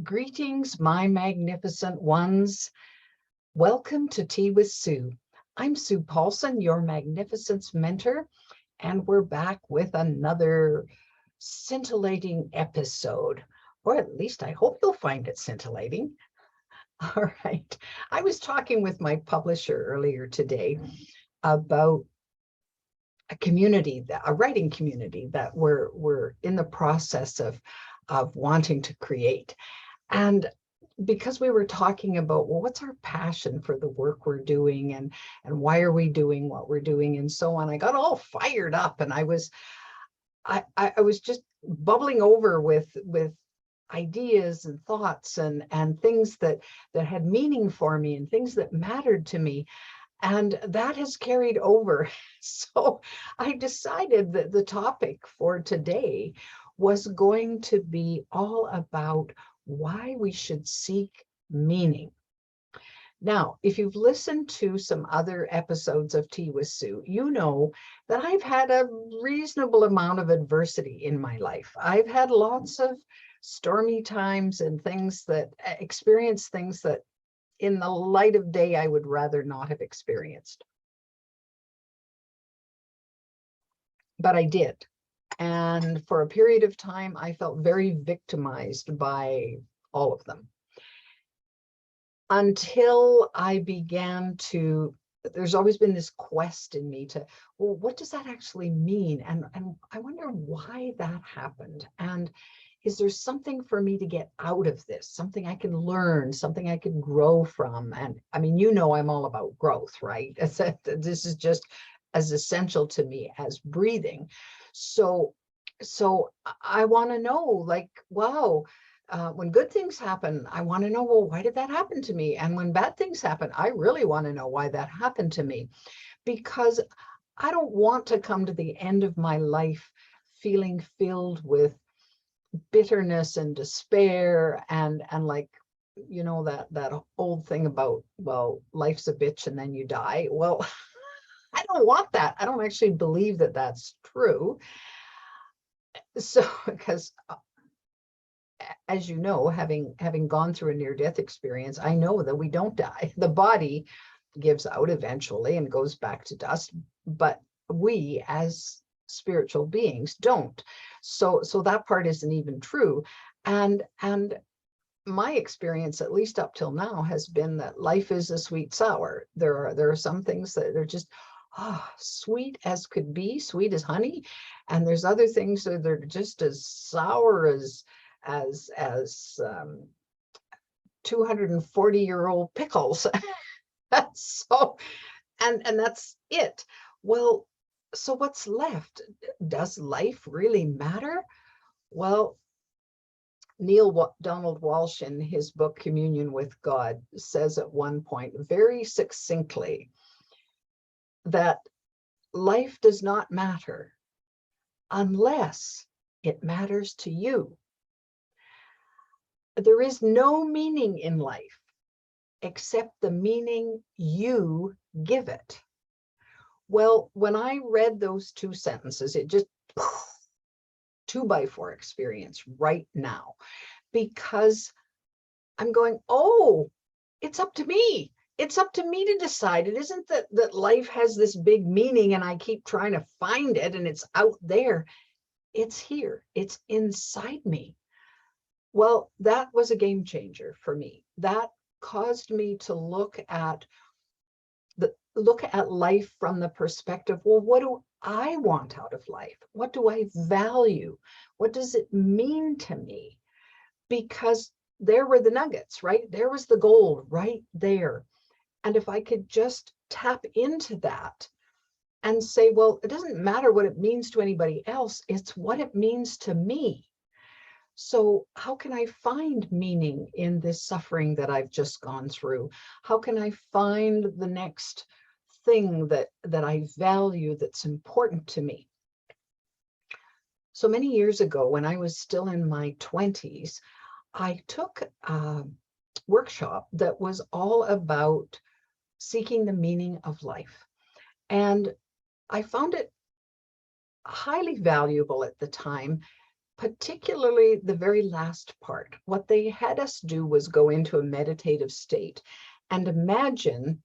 Greetings, my magnificent ones. Welcome to Tea with Sue. I'm Sue Paulson, your magnificence mentor, and we're back with another scintillating episode, or at least I hope you'll find it scintillating. All right. I was talking with my publisher earlier today about a community, a writing community that we're in the process of wanting to create. And because we were talking about, well, what's our passion for the work we're doing, and why are we doing what we're doing, and so on, I got all fired up, and I was just bubbling over with ideas and thoughts and things that had meaning for me and things that mattered to me. And that has carried over. So I decided that the topic for today was going to be all about why we should seek meaning. Now, if you've listened to some other episodes of Tea with Sue, you know that I've had a reasonable amount of adversity in my life. I've had lots of stormy times and experience things that in the light of day, I would rather not have experienced. But I did. And for a period of time, I felt very victimized by all of them. Until I began to, there's always been this quest in me to, well, what does that actually mean? And I wonder why that happened. And is there something for me to get out of this, something I can learn, something I can grow from? And I mean, you know, I'm all about growth, right? This is just as essential to me as breathing. So I want to know, like, wow, when good things happen, I want to know, well, why did that happen to me? And when bad things happen, I really want to know why that happened to me, because I don't want to come to the end of my life feeling filled with bitterness and despair and like, you know, that old thing about, well, life's a bitch and then you die. Well, I don't want that. I don't actually believe that that's true. So because as you know, having gone through a near-death experience, I know that we don't die. The body gives out eventually and goes back to dust, but we as spiritual beings don't. So that part isn't even true. And my experience, at least up till now, has been that life is a sweet sour. There are some things that are just sweet as could be, sweet as honey, and there's other things that are just as sour as 240-year-old pickles. So, and that's it. Well, so what's left? Does life really matter? Well, Neale Donald Walsch, in his book Communion with God, says at one point very succinctly that life does not matter unless it matters to you. There is no meaning in life except the meaning you give it. Well, when I read those two sentences, it just 2x4 experience right now, because I'm going, oh, it's up to me. It's up to me to decide. It isn't that life has this big meaning and I keep trying to find it and it's out there. It's here. It's inside me. Well, that was a game changer for me. That caused me to look at life from the perspective, well, what do I want out of life? What do I value? What does it mean to me? Because there were the nuggets, right? There was the gold right there. And if I could just tap into that and say, well, it doesn't matter what it means to anybody else, it's what it means to me. So how can I find meaning in this suffering that I've just gone through? How can I find the next thing that I value, that's important to me? So many years ago, when I was still in my 20s, I took a workshop that was all about seeking the meaning of life. And I found it highly valuable at the time particularly the very last part. What they had us do was go into a meditative state and imagine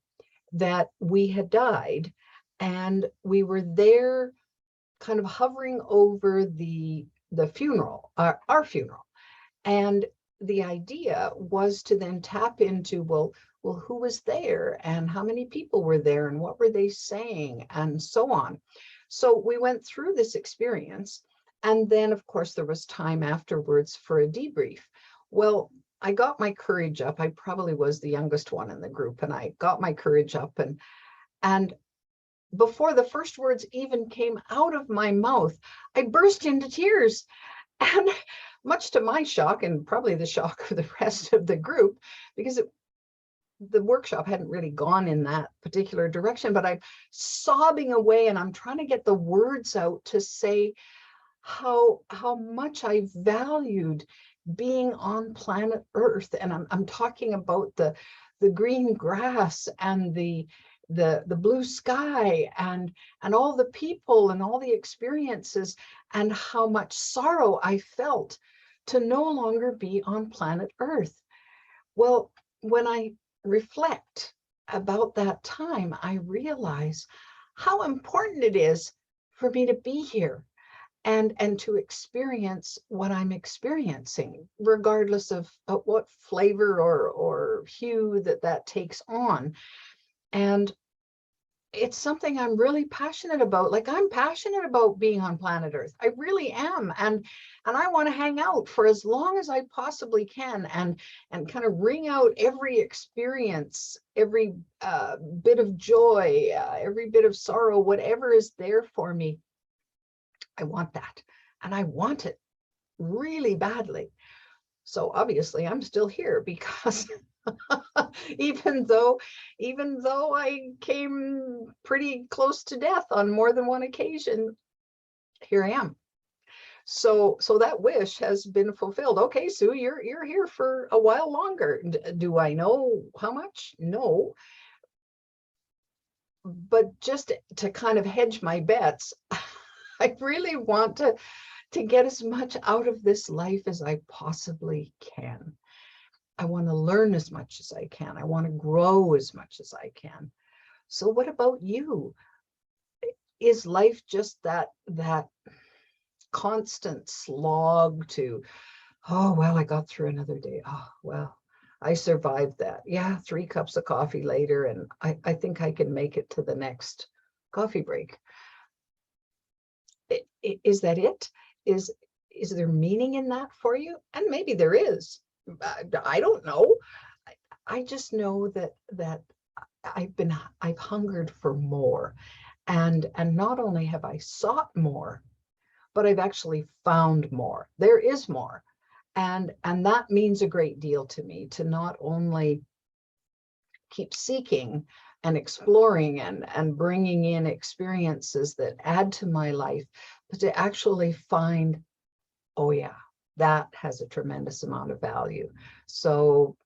that we had died and we were there kind of hovering over the funeral, our funeral. And the idea was to then tap into, well, who was there and how many people were there and what were they saying and so on. So we went through this experience. And then, of course, there was time afterwards for a debrief. Well, I got my courage up. I probably was the youngest one in the group, and I got my courage up, and before the first words even came out of my mouth, I burst into tears. And much to my shock, and probably the shock of the rest of the group, because the workshop hadn't really gone in that particular direction, but I'm sobbing away and I'm trying to get the words out to say how much I valued being on planet Earth. And I'm talking about the green grass and the blue sky and all the people and all the experiences, and how much sorrow I felt to no longer be on planet Earth. Well, when I reflect about that time, I realize how important it is for me to be here and to experience what I'm experiencing, regardless of what flavor or hue that takes on. And it's something I'm really passionate about. Like, I'm passionate about being on planet Earth. I really am. And I want to hang out for as long as I possibly can and kind of wring out every experience, every bit of joy, every bit of sorrow, whatever is there for me. I want that. And I want it really badly. So obviously I'm still here because even though I came pretty close to death on more than one occasion, here I am. So that wish has been fulfilled. Okay, Sue, you're here for a while longer. Do I know how much? No. But just to kind of hedge my bets, I really want to get as much out of this life as I possibly can. I want to learn as much as I can. I want to grow as much as I can. So what about you? Is life just that constant slog to, oh, well, I got through another day. Oh, well, I survived that. Yeah, 3 cups of coffee later, and I think I can make it to the next coffee break. Is that it? Is there meaning in that for you? And maybe there is. I don't know. I just know that I've hungered for more, and not only have I sought more, but I've actually found more. There is more, and that means a great deal to me, to not only keep seeking and exploring and bringing in experiences that add to my life, but to actually find, oh yeah, that has a tremendous amount of value. So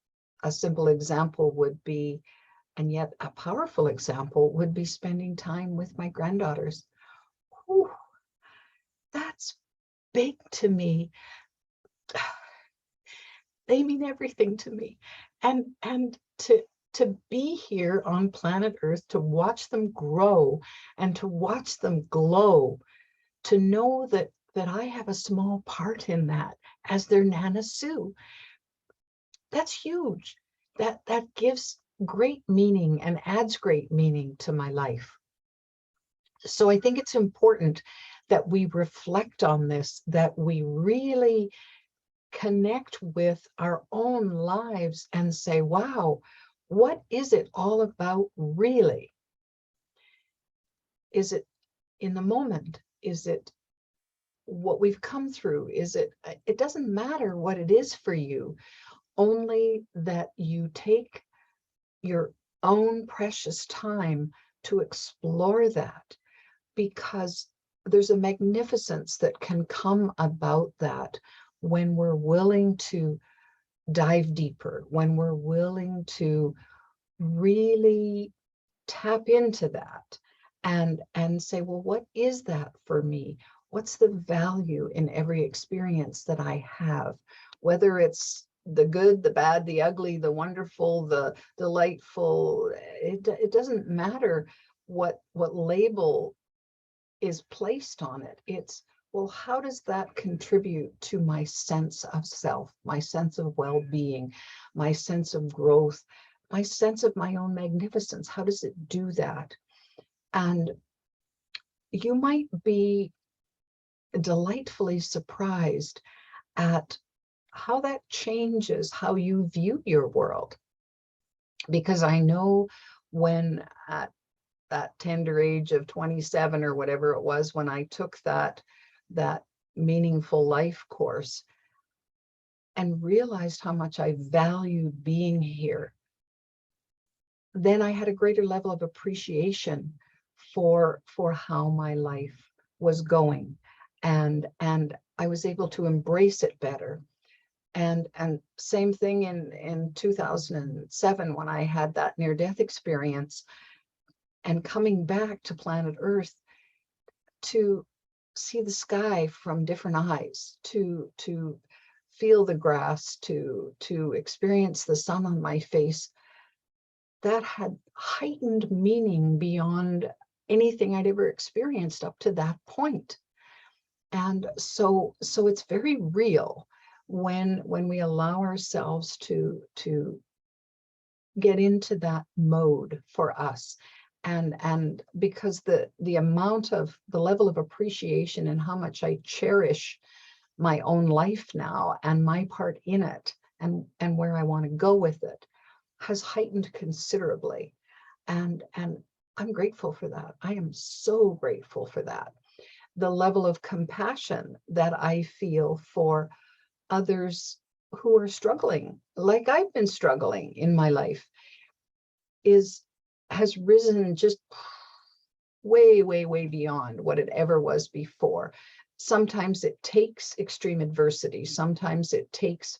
a simple example would be, and yet a powerful example would be, spending time with my granddaughters. Whew, that's big to me. They mean everything to me. And to be here on planet Earth, to watch them grow and to watch them glow, to know that I have a small part in that as their Nana Sue. That's huge. That gives great meaning and adds great meaning to my life. So I think it's important that we reflect on this, that we really connect with our own lives and say, wow, what is it all about really? Is it in the moment? Is it what we've come through? Is it doesn't matter what it is for you, only that you take your own precious time to explore that, because there's a magnificence that can come about that when we're willing to dive deeper, when we're willing to really tap into that and say, well, what is that for me? What's the value in every experience that I have, whether it's the good, the bad, the ugly, the wonderful, the delightful. It doesn't matter what label is placed on it. It's, well, how does that contribute to my sense of self, my sense of well-being, my sense of growth, my sense of my own magnificence? How does it do that? And you might be delightfully surprised at how that changes how you view your world. Because I know when at that tender age of 27 or whatever it was, when I took that meaningful life course and realized how much I valued being here, then I had a greater level of appreciation for how my life was going, and I was able to embrace it better. And same thing in 2007 when I had that near-death experience, and coming back to planet Earth to see the sky from different eyes, to feel the grass, to experience the sun on my face, that had heightened meaning beyond anything I'd ever experienced up to that point. And so it's very real when we allow ourselves to get into that mode for us. And because the amount of the level of appreciation and how much I cherish my own life now and my part in it, and where I want to go with it, has heightened considerably. And I'm grateful for that. I am so grateful for that. The level of compassion that I feel for others who are struggling, like I've been struggling in my life, has risen just way, way, way beyond what it ever was before. Sometimes it takes extreme adversity. Sometimes it takes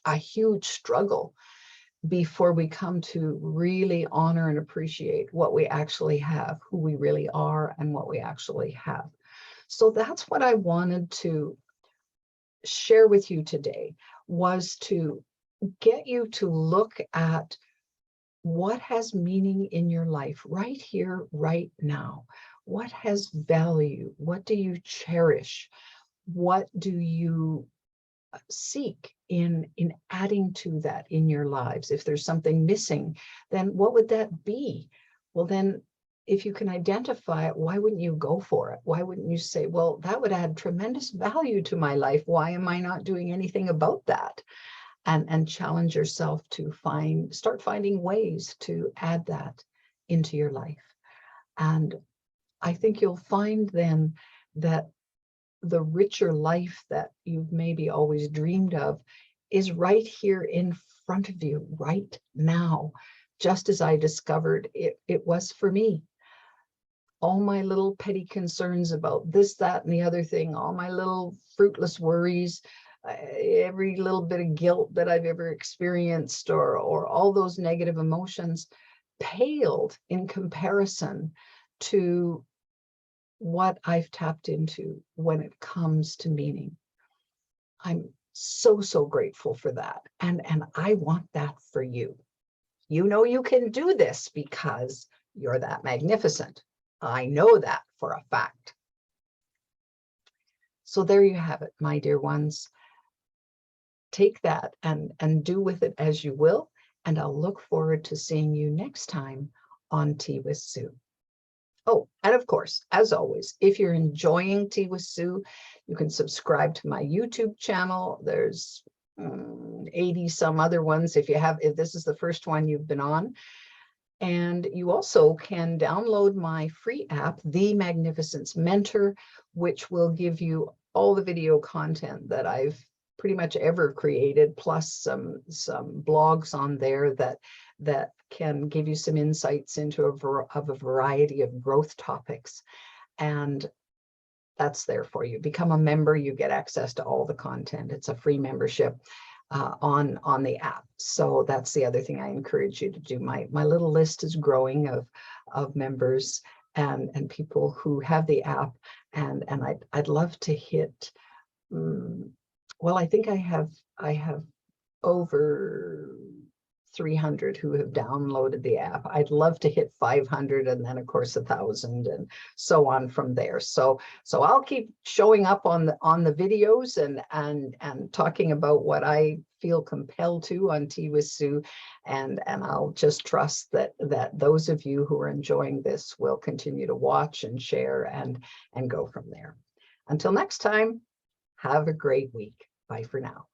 a huge struggle before we come to really honor and appreciate what we actually have, who we really are, and what we actually have. So that's what I wanted to share with you today, was to get you to look at what has meaning in your life right here, right now. What has value? What do you cherish? What do you seek in adding to that in your lives? If there's something missing, then what would that be? Well, then if you can identify it, why wouldn't you go for it? Why wouldn't you say, well, that would add tremendous value to my life. Why am I not doing anything about that? And challenge yourself to start finding ways to add that into your life. And I think you'll find then that the richer life that you've maybe always dreamed of is right here in front of you right now, just as I discovered it was for me. All my little petty concerns about this, that, and the other thing, all my little fruitless worries, every little bit of guilt that I've ever experienced, or all those negative emotions, paled in comparison to what I've tapped into when it comes to meaning. I'm so, so grateful for that. And I want that for you. You know you can do this because you're that magnificent. I know that for a fact. So there you have it, my dear ones. Take that and do with it as you will. And I'll look forward to seeing you next time on Tea with Sue. Oh, and of course, as always, if you're enjoying Tea with Sue, you can subscribe to my YouTube channel. There's 80 some other ones if this is the first one you've been on. And you also can download my free app, The Magnificence Mentor, which will give you all the video content that I've pretty much ever created, plus some blogs on there that can give you some insights into a variety of growth topics. And that's there for you. Become a member, you get access to all the content. It's a free membership on the app. So that's the other thing I encourage you to do. My little list is growing of members, and people who have the app, and I'd love to hit, well, I think I have over 300 who have downloaded the app. I'd love to hit 500, and then of course 1,000, and so on from there. So I'll keep showing up on the videos and talking about what I feel compelled to on Tea with Sue, and I'll just trust that those of you who are enjoying this will continue to watch and share and go from there. Until next time, have a great week. Bye for now.